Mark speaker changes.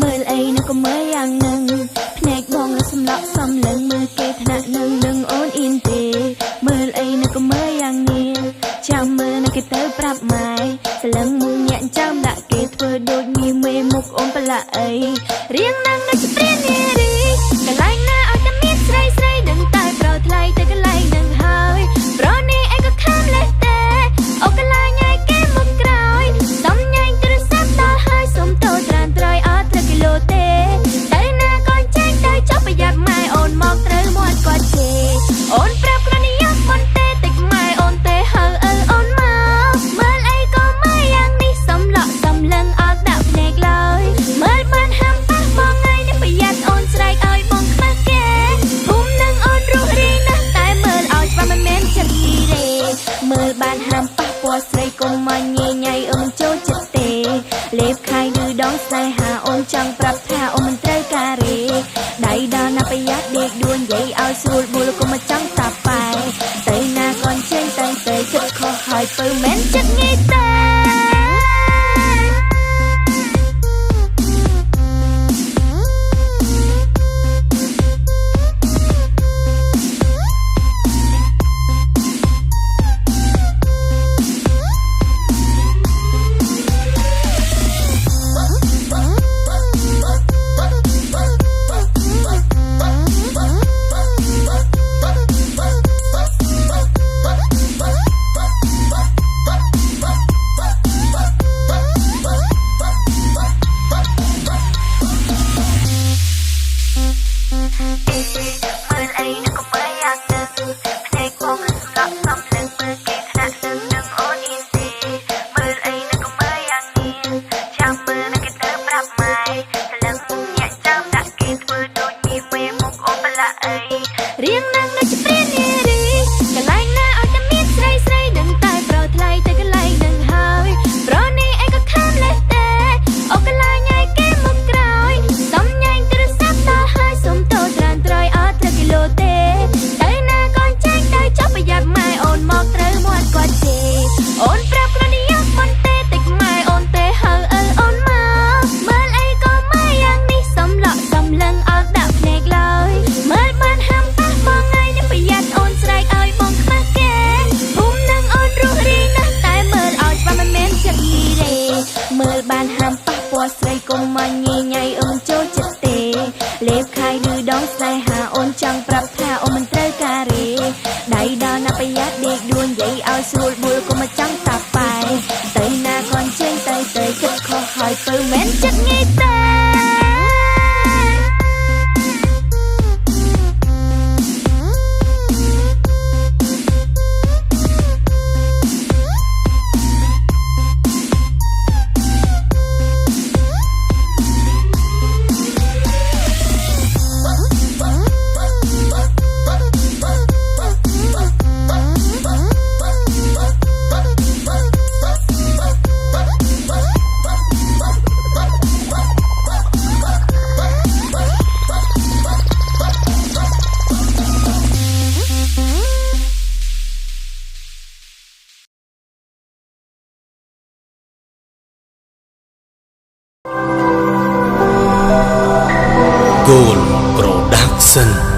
Speaker 1: មើលអីនឹងក៏មើលយ៉ាងនឹងភ្នែកបងរសំឡក់សំលឹងមើលគេថ្នាក់នឹងអូនអ៊ីនទេមើលអីនឹងក៏មើលយ៉ាងនេះចាំមើលនឹងគេទៅប្រាប់ម៉ែសលឹងមួយញាក់ចាំដាក់គេធ្វើដូចមានមេមុខអូនប្រឡាក់អីរៀងនឹងដូចព្រាននារីកន្លែងណាឲ្យតែមានស្រីស្រីដឹងតែប្រថ្លៃទៅកន្លែងនឹងហើយប្រនេះអីក៏ខាំលេះទេអូកន្លែងឯគេមុខក្រោយសំញ៉ាញ់ទូរស័ព្ទដល់ហើយសុំតូត្រានត្រយអត់ត្រូវគីឡូទេទៅណាក៏ចាញ់ទៅចុះប្រយ័ត្នម៉ែអូនមកត្រូវមាត់គាត់ជេអូនប្រាប់ខ្លួននេះយកមិនទេតិចម៉ែអូនទេហើអូនមកមើលអីក៏មើលយ៉ាងនេះសំឡក់សំលឹងអត់ដាក់ភ្នែកឡើយមើលបានហាំប៉ះបងថ្ងៃនេះប្រយ័ត្នអូនស្រែកឲ្យបងខ្វះគេភូមិនឹងអូនរស់រីណាស់តែមើលឲ្យច្បាស់មិនមែនចិត្តគីរេមើលបានហាំប៉ះពណ៌ស្រីកុំមកញ៉ៃញ៉ៃអូនមិនចូលចិត្តទេលេបខាយឬដងស្នេហាអូនចង់ប្រាប់ថាអូនមិនត្រូវការទេដៃដល់ណាប្រយ័ត្នដេកដួលនិយាយឲ្យស្រួលបួលកុំមកចង់តាប៉ែទៅណាកូនចេញទៅគិតខុសហើយពើមិនចិត្តងាយទេមើលអីនឹងក៏មើលយ៉ាងនឹងភ្នែកបងរសំឡក់សំលឹងមើលគេថ្នាក់នឹងអូនអ៊ីនទេមើលអីនឹងក៏មើលយ៉ាងនេះចាំមើលនឹងគេទៅប្រាប់ម៉ែសលឹងញាក់ចាំដាក់គេធ្វើដូចមានមេមុខអូនប្រឡាក់អីរៀងនឹងដូចព្រាននារីកន្លែងណាឲ្យតែមានស្រីស្រីដឹងតែប្រថ្លៃទៅកន្លែងនឹងហើយប្រនេះអីក៏ខាំលេះទេអូកន្លែងឯគេមុខក្រោយសំញ៉ាញ់ទូរស័ព្ទដល់ហើយសុំតូត្រានត្រយអត់ត្រូវគីឡូទេទៅណាកូនចាញ់ទៅចុះប្រយ័ត្នម៉ែអូនមកត្រូវមាត់គាត់ជេអូនប្រាប់ខ្លួននេះយកមិនទេតិចម៉ែអូនទេហើអូនមកមើលអីក៏មើលយ៉ាងនេះសំឡក់សំលឹងអត់ដាក់ភ្នែកឡើយមើលបានហាំប៉ះបងថ្ងៃនេះប្រយ័ត្នអូនស្រែកឲ្យបងខ្វះគេភូមិនឹងអូនរស់រីណាស់តែមើលឲ្យច្បាស់មិនមែនចិត្តគីរេមើលបានហាំប៉ះពណ៌ស្រីកុំមកញ៉ៃញ៉ៃអូនចូលចិត្តទេលេបខាយឬដងស្នេហាអូនចង់ប្រាប់ថាអូនមិនត្រូវការទេដៃដល់ណាប្រយ័ត្នដេកដួលនិយាយឲ្យស្រួលបួលកុំមកចង់តាប៉ែទៅណាកូនចេញទៅគិតខុសហើយពើមិនចិត្តងាយទេ
Speaker 2: Gold Production